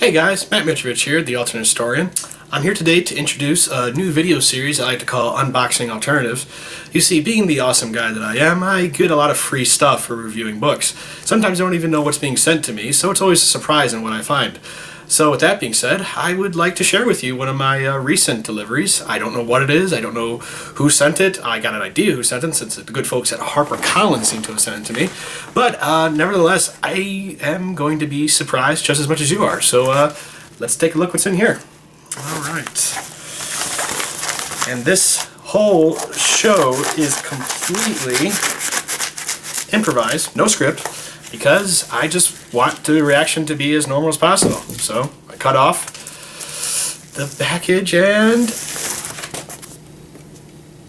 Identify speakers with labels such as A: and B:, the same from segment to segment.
A: Hey guys, Matt Mitrovich here, the Alternate Historian. I'm here today to introduce a new video series I like to call Unboxing Alternatives. You see, being the awesome guy that I am, I get a lot of free stuff for reviewing books. Sometimes I don't even know what's being sent to me, so it's always a surprise in what I find. So with that being said, I would like to share with you one of my recent deliveries. I don't know what it is, I don't know who sent it. I got an idea who sent it since the good folks at HarperCollins seem to have sent it to me. But nevertheless, I am going to be surprised just as much as you are. So let's take a look what's in here. Alright. And this whole show is completely improvised, no script, because I just want the reaction to be as normal as possible. So I cut off the package and...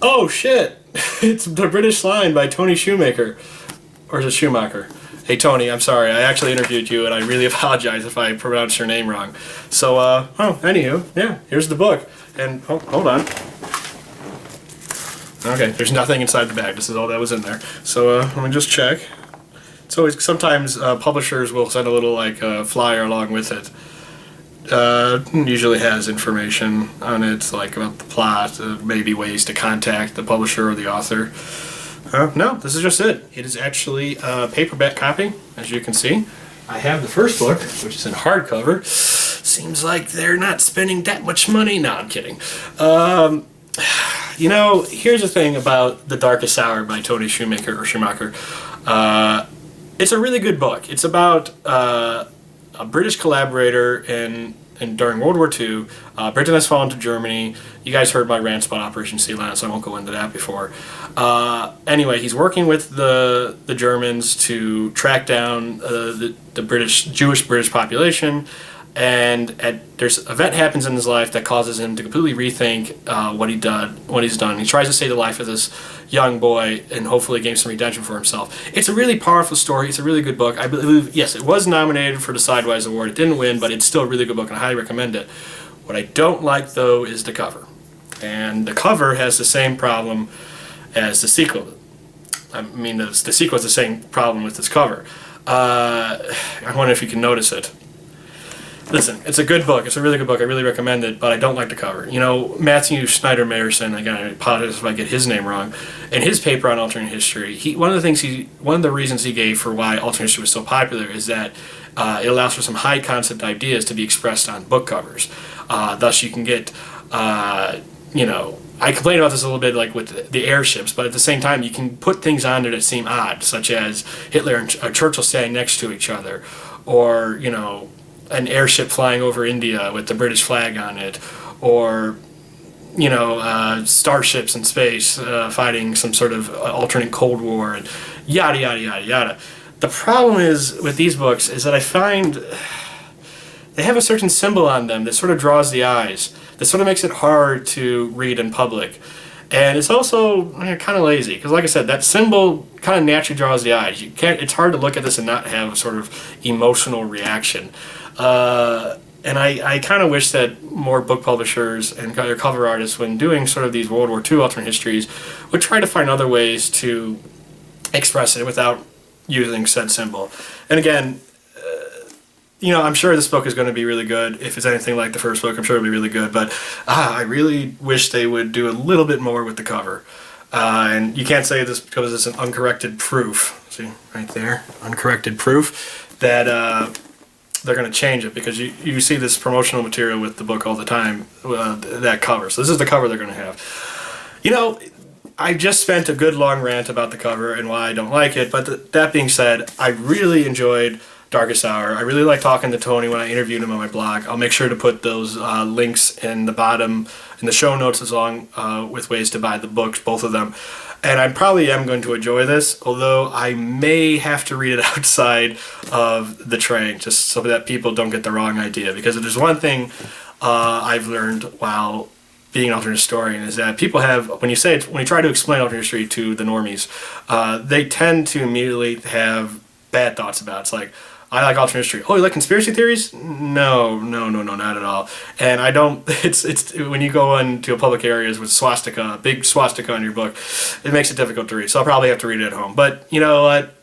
A: oh shit! It's The British Line by Tony Shoemaker. Or is it Schumacher? Hey Tony, I'm sorry, I actually interviewed you and I really apologize if I pronounced your name wrong. So, anywho, yeah, here's the book. And, hold on. Okay, there's nothing inside the bag, this is all that was in there. So, let me just check. It's always, sometimes publishers will send a little, like, flyer along with it. Usually has information on it, like about the plot, maybe ways to contact the publisher or the author. No, this is just it. It is actually a paperback copy, as you can see. I have the first book, which is in hardcover. Seems like they're not spending that much money. No, I'm kidding. You know, here's the thing about The Darkest Hour by Tony Shoemaker, or Schumacher. It's a really good book. It's about a British collaborator during World War II. Britain has fallen to Germany. You guys heard my rant about Operation Sea Lion, so I won't go into that before. Anyway, he's working with the Germans to track down the Jewish British population, and there's an event happens in his life that causes him to completely rethink what he's done. He tries to save the life of this young boy and hopefully gain some redemption for himself. It's a really powerful story. It's a really good book. I believe, yes, it was nominated for the Sidewise Award. It didn't win, but it's still a really good book and I highly recommend it. What I don't like, though, is the cover. And the cover has the same problem as the sequel. I mean, the sequel has the same problem with this cover. I wonder if you can notice it. Listen, it's a good book. It's a really good book. I really recommend it, but I don't like the cover. You know, Matthew Schneider-Mayerson, again, I apologize if I get his name wrong, in his paper on alternate history, one of the reasons he gave for why alternate history was so popular is that it allows for some high concept ideas to be expressed on book covers. Thus, you can get, you know, I complain about this a little bit, like with the airships, but at the same time, you can put things on there that seem odd, such as Hitler and Churchill standing next to each other, or, you know, an airship flying over India with the British flag on it, or, you know, starships in space fighting some sort of alternate Cold War, and yada, yada, yada, yada. The problem is with these books is that I find they have a certain symbol on them that sort of draws the eyes, that sort of makes it hard to read in public. And it's also kind of lazy, because like I said, that symbol kind of naturally draws the eyes. It's hard to look at this and not have a sort of emotional reaction. And I kind of wish that more book publishers and cover artists, when doing sort of these World War II alternate histories, would try to find other ways to express it without using said symbol. And again, you know, I'm sure this book is going to be really good. If it's anything like the first book, I'm sure it'll be really good. But I really wish they would do a little bit more with the cover. And you can't say this because it's an uncorrected proof. See, right there, uncorrected proof that they're going to change it, because you see this promotional material with the book all the time, that cover. So this is the cover they're going to have. You know, I just spent a good long rant about the cover and why I don't like it, but that being said, I really enjoyed Darkest Hour. I really like talking to Tony when I interviewed him on my blog. I'll make sure to put those links in the bottom, in the show notes, as long with ways to buy the books, both of them. And I probably am going to enjoy this, although I may have to read it outside of the train, just so that people don't get the wrong idea. Because if there's one thing I've learned while being an alternate historian, is that people have, when you try to explain alternate history to the normies, they tend to immediately have bad thoughts about it. It's like, I like alternate history. Oh, you like conspiracy theories? No, not at all. And I don't, it's when you go into public areas with big swastika on your book, it makes it difficult to read. So I'll probably have to read it at home. But you know what?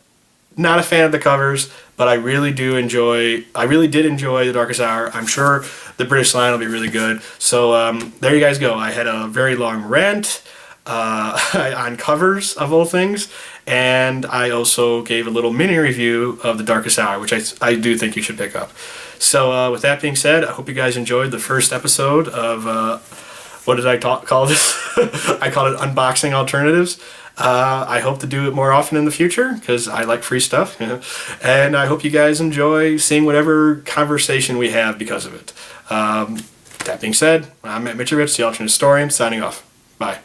A: Not a fan of the covers, but I really did enjoy The Darkest Hour. I'm sure the British line will be really good. So there you guys go. I had a very long rant on covers of all things, and I also gave a little mini review of The Darkest Hour, which I do think you should pick up. So with that being said, I hope you guys enjoyed the first episode of what did I call this? I called it Unboxing Alternatives. I hope to do it more often in the future because I like free stuff. And I hope you guys enjoy seeing whatever conversation we have because of it. That being said, I'm Matt Mitchell, the alternate historian, signing off. Bye.